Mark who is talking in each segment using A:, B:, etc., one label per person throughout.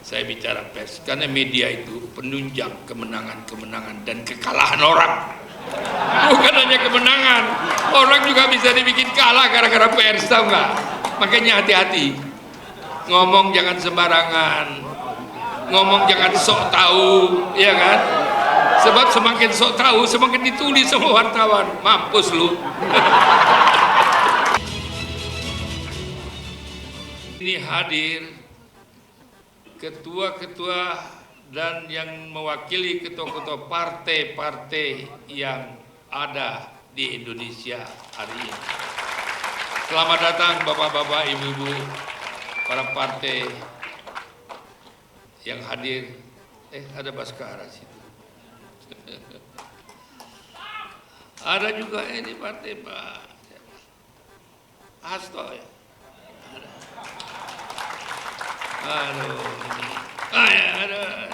A: saya bicara pers, karena media itu penunjang kemenangan-kemenangan dan kekalahan orang. Bukan hanya kemenangan, orang juga bisa dibikin kalah gara-gara pers, tahu nggak? Makanya hati-hati, ngomong jangan sembarangan, ngomong jangan sok tahu, ya kan? Sebab semakin sok tahu, semakin ditulis sama wartawan, mampus lu. Ini hadir ketua-ketua dan yang mewakili ketua-ketua partai-partai yang ada di Indonesia hari ini. Selamat datang bapak-bapak, ibu-ibu, para partai yang hadir. Ada Baskara situ. Ada juga ini partai Pak Hasto ya. Aduh, ada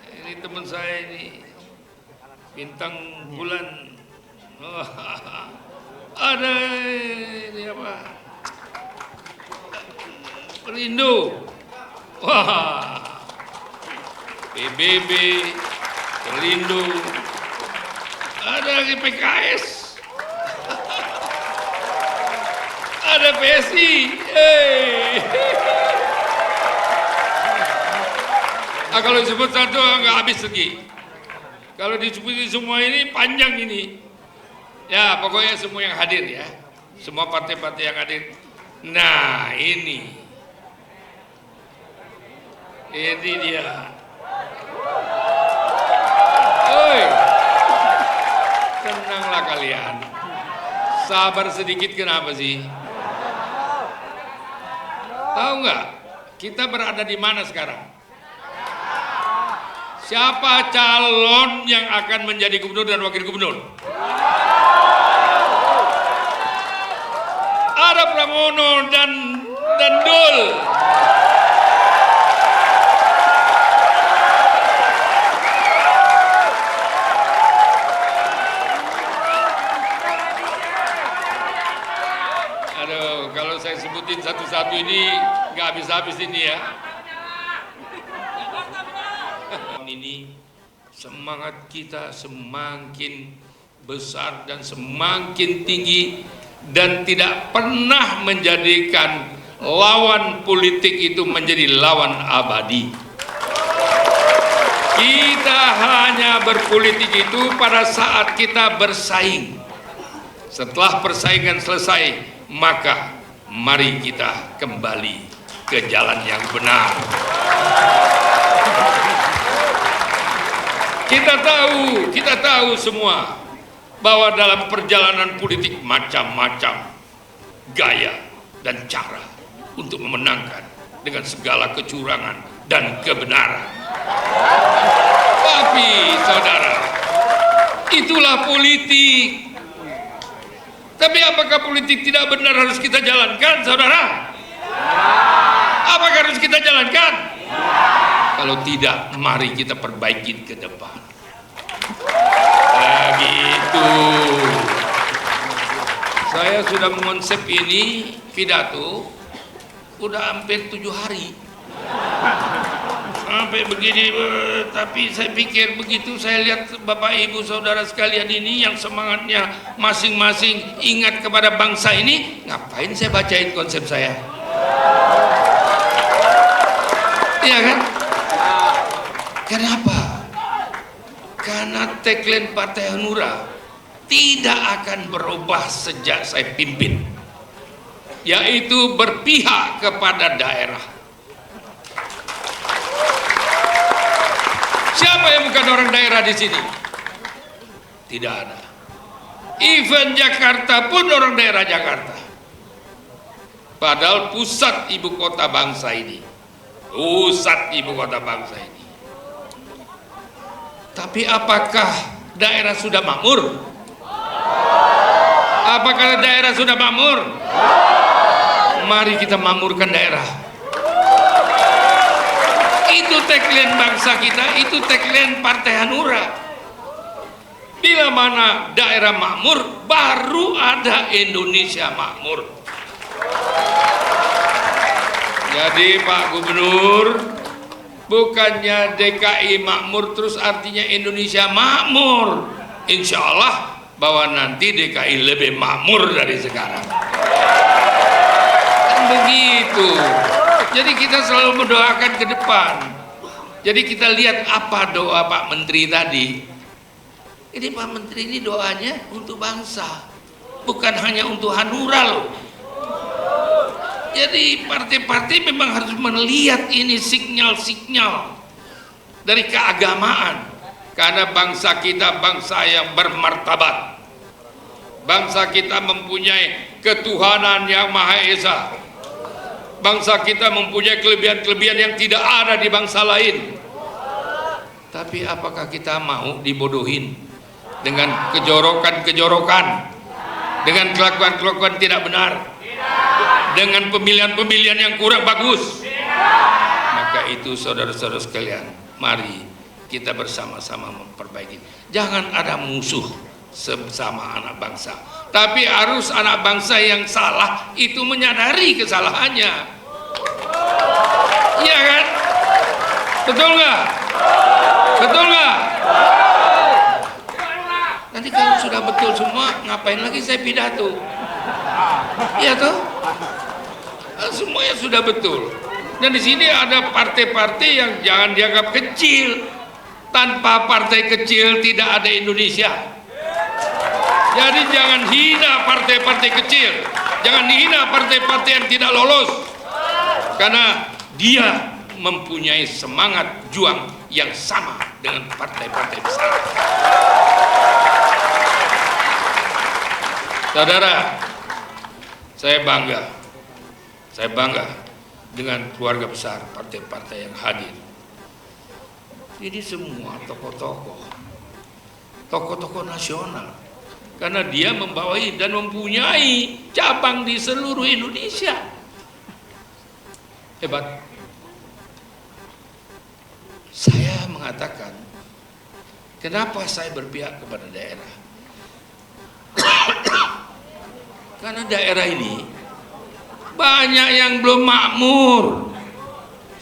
A: ini teman saya ini bintang bulan. Oh, ada ini apa? Perindo. Wah, PBB, Perindo. Ada lagi PKS. Ada PSI. Kalau disebut satu nggak habis lagi. Kalau disebut semua ini panjang ini. Ya pokoknya semua yang hadir ya, semua partai-partai yang hadir. Nah ini dia. Oi, tenanglah kalian. Sabar sedikit, kenapa sih? Tahu nggak? Kita berada di mana sekarang? Siapa calon yang akan menjadi gubernur dan wakil gubernur? Ada Pramono dan Dul. Aduh, kalau saya sebutin satu-satu ini nggak habis-habis ini ya. Ini semangat kita semakin besar dan semakin tinggi, dan tidak pernah menjadikan lawan politik itu menjadi lawan abadi. Kita hanya berpolitik itu pada saat kita bersaing. Setelah persaingan selesai, maka mari kita kembali ke jalan yang benar. Kita tahu semua bahwa dalam perjalanan politik macam-macam gaya dan cara untuk memenangkan dengan segala kecurangan dan kebenaran. Tapi saudara, itulah politik. Tapi apakah politik tidak benar harus kita jalankan, saudara? Apakah harus kita jalankan? Kalau tidak, mari kita perbaiki ke depan. Begitu. Saya sudah mengonsep ini pidato udah hampir 7 hari. Sampai begini, tapi saya pikir begitu saya lihat Bapak Ibu Saudara sekalian ini yang semangatnya masing-masing ingat kepada bangsa ini, ngapain saya bacain konsep saya? Iya kan? Kenapa? Karena tagline Partai Hanura tidak akan berubah sejak saya pimpin, yaitu berpihak kepada daerah. Siapa yang bukan orang daerah di sini? Tidak ada. Even Jakarta pun orang daerah Jakarta. Padahal pusat ibu kota bangsa ini. Pusat ibu kota bangsa ini. Tapi apakah daerah sudah makmur? Apakah daerah sudah makmur? Mari kita makmurkan daerah. Itu tagline bangsa kita, itu tagline Partai Hanura. Bila mana daerah makmur, baru ada Indonesia makmur. Jadi Pak Gubernur, Bukannya DKI makmur terus artinya Indonesia makmur. Insya Allah bahwa nanti DKI lebih makmur dari sekarang. Kan begitu. Jadi kita selalu mendoakan ke depan. Jadi kita lihat apa doa Pak Menteri tadi. Ini Pak Menteri ini doanya untuk bangsa, bukan hanya untuk Hanura loh. Jadi partai-partai memang harus melihat ini sinyal-sinyal dari keagamaan, karena bangsa kita bangsa yang bermartabat, bangsa kita mempunyai ketuhanan yang Maha Esa, bangsa kita mempunyai kelebihan-kelebihan yang tidak ada di bangsa lain. Tapi apakah kita mau dibodohin dengan kejorokan-kejorokan, dengan kelakuan-kelakuan tidak benar, dengan pemilihan-pemilihan yang kurang bagus? Maka itu saudara-saudara sekalian, mari kita bersama-sama memperbaiki. Jangan ada musuh sesama anak bangsa, tapi harus anak bangsa yang salah itu menyadari kesalahannya. Iya kan? Betul nggak? Betul nggak? Nanti kalau sudah betul semua, ngapain lagi saya pidato? Iya toh? Semuanya sudah betul. Dan di sini ada partai-partai yang jangan dianggap kecil. Tanpa partai kecil tidak ada Indonesia. Jadi jangan hina partai-partai kecil, jangan dihina partai-partai yang tidak lolos, karena dia mempunyai semangat juang yang sama dengan partai-partai besar. Saudara, saya bangga dengan keluarga besar partai-partai yang hadir. Jadi semua tokoh-tokoh nasional, karena dia membawai dan mempunyai cabang di seluruh Indonesia. Hebat. Saya mengatakan, kenapa saya berpihak kepada daerah? Karena daerah ini banyak yang belum makmur.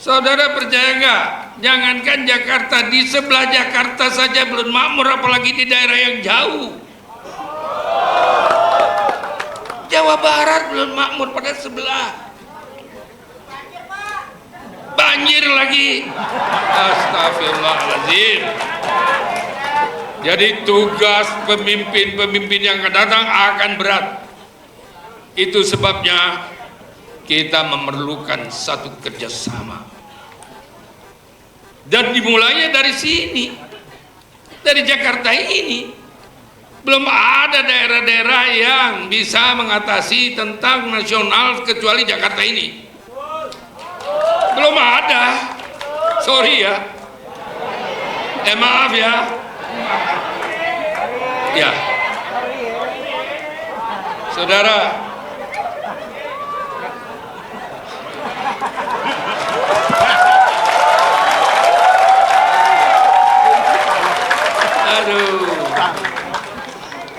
A: Saudara percaya nggak? Jangankan Jakarta, di sebelah Jakarta saja belum makmur, apalagi di daerah yang jauh. Jawa Barat belum makmur pada sebelah. Banjir lagi. Astagfirullahaladzim. Jadi tugas pemimpin-pemimpin yang akan datang akan berat. Itu sebabnya kita memerlukan satu kerjasama. Dan dimulainya dari sini, dari Jakarta ini. Belum ada daerah-daerah yang bisa mengatasi tentang nasional kecuali Jakarta ini. Belum ada. Sorry ya. Maaf ya. Ya. Saudara,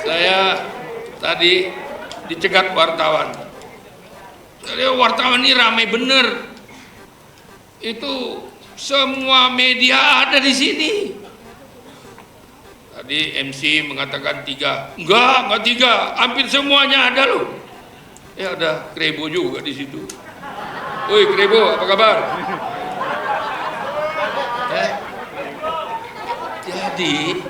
A: saya tadi dicegat wartawan. Jadi wartawan ini ramai bener. Itu semua media ada di sini. Tadi MC mengatakan 3, enggak 3, hampir semuanya ada loh. Ya ada Krebo juga di situ. Woi Krebo, apa kabar? Jadi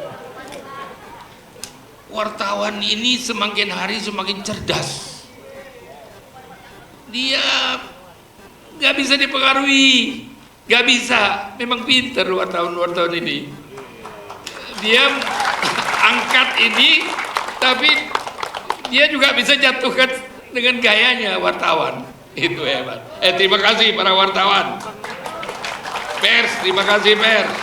A: wartawan ini semakin hari semakin cerdas. Dia nggak bisa dipengaruhi, nggak bisa. Memang pinter wartawan ini. Dia angkat ini, tapi dia juga bisa jatuhkan dengan gayanya wartawan. Itu hebat. Terima kasih para wartawan. Pers, terima kasih pers.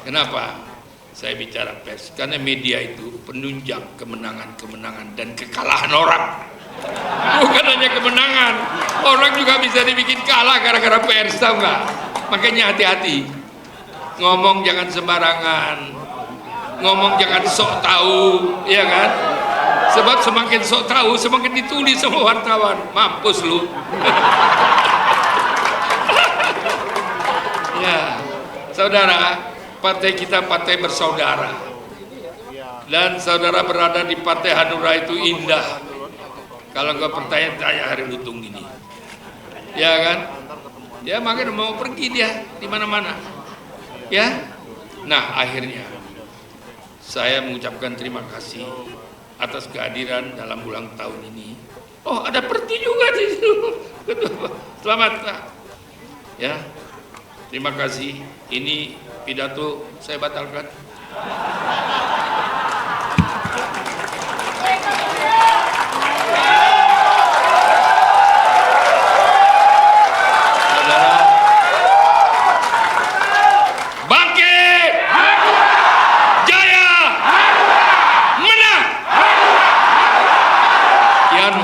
A: Kenapa saya bicara pers? Karena media itu penunjang kemenangan-kemenangan dan kekalahan orang. Bukan hanya kemenangan, orang juga bisa dibikin kalah gara-gara pers, tahu nggak? Makanya hati-hati. Ngomong jangan sembarangan, ngomong jangan sok tahu, ya kan? Sebab semakin sok tahu, semakin ditulis sama wartawan. Mampus lu. Saudara, partai kita partai bersaudara, dan saudara berada di Partai Hanura itu indah. Kalau nggak percaya tanya Hari Lutung ini, ya kan? Ya makanya mau pergi dia di mana-mana, ya. Nah akhirnya saya mengucapkan terima kasih atas kehadiran dalam ulang tahun ini. Oh ada Perti juga di situ. Selamat Pak. Ya, terima kasih. Ini pidato saya batalkan.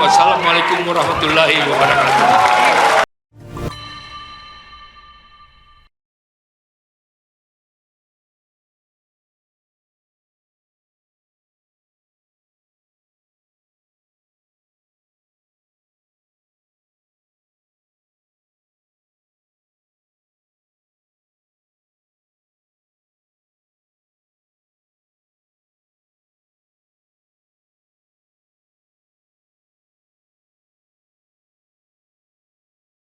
A: Wassalamualaikum warahmatullahi wabarakatuh.